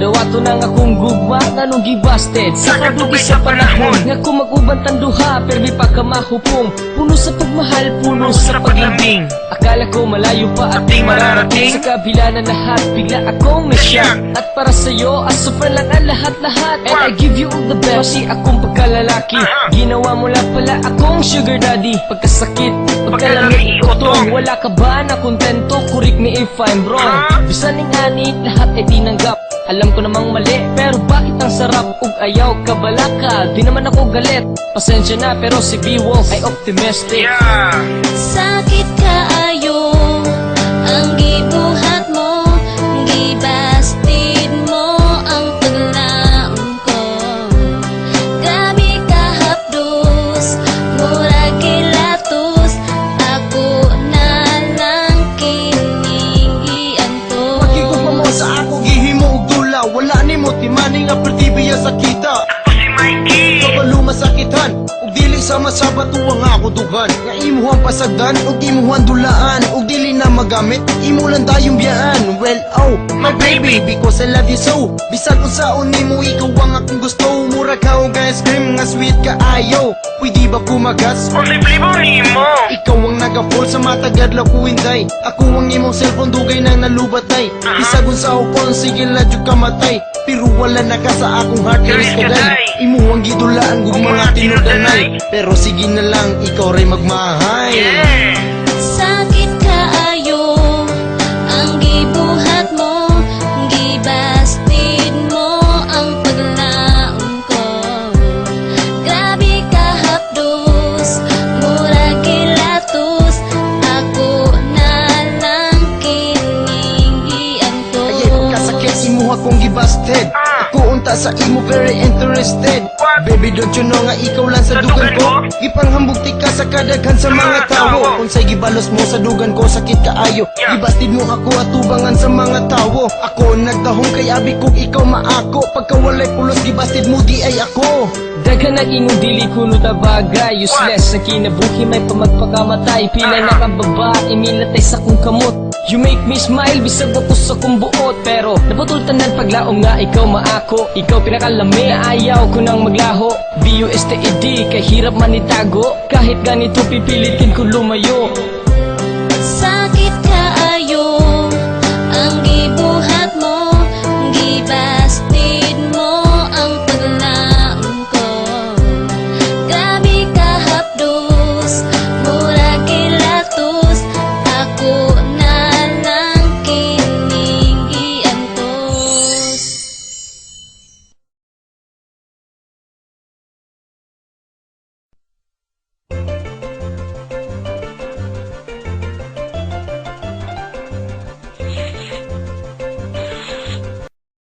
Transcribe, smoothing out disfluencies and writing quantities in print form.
Madawato na nga kung gugma nga nung gibasted sa kadugi sa panahon nga kung mag-uban tanduha permi pa ka mahupong puno sa pagmahal, puno sa paglambing. Akala ko malayo pa at di mararating sa kabila na lahat bigla akong nasyak. At para sa'yo asupra lang ang lahat-lahat and I give you all the best. Pati akong pagkalalaki ginawa mo lang pala akong sugar daddy. Pagkasakit, pagkalami ikotong wala ka ba na kontento? Correct me if I'm wrong. Bisan ning ani lahat ay tinanggap. Alam ko namang mali, pero bakit ang sarap? Ug ayaw ka balaka, di naman ako galit. Pasensya na, pero si B-Wolf ay optimistic. Sakit kaayo ang gibuhat mo, gibastid mo ang paglaom ko. Grabe ka hapdos, murag gilatos, ako na lang kining ianto. Pagkigupa mo sa ako gihimo og dula, wala nimo timani nga pertibiya sa kita. Kapalo masakitan ug dili sama sa batuang ako dugan nga imuhang pasagdan ug imuhang dulaan ug dili na magamit imo lang tayong biyaan. Well, oh, my baby, because I love you so. Bisag unsaon nimo ikaw ang akong gusto. Mura ka og ice cream nga sweet ka ayo. Pwede ba kumagas? O libre nimo. Ikaw ang nagapol sa matagad la ko hinday. Ako ang imong cellphone dugay nang nalubatay. Bisag unsaon kon sige la jud ka matay. Pero wala na ka sa akong heart rate kaday. Imo ang gidulaan gug mga tinudanay. Pero sige na lang ikaw ray magmahay. Sakit kaayo ang gibuhat mo, gibastid mo ang paglaom ko. Grabe ka hapdos, murag gilatos, ako na lang kining ianto. Ayay pagkasakit imo akong gibasted. Ako unta sa imo very interested. Baby, don't you know nga ikaw lang sa dugan ko. Gipanghambugti ka sa kadaghan sa mga tawo. Unsay gibalos mo sa dugan ko, sakit kaayo. Gibastid mo ako at tubangan sa mga tawo. Ako nagtahong kay abi kog ikaw maako. Pagka walay pulos gibastid mo di ay ako. Daghan ang ingong dili kuno ta bagay. Useless sa kinabuhi may pamagpakamatay. Pila na ka babae milatay sa kong kamot. You make me smile bisag ako sa kong buot. Pero naputol tanan paglaom nga ikaw maako. Ikaw pinakalami ayaw ko nang maglaho. BUSTED kay hirap man itago. Kahit ganito pipilitin ko lumayo.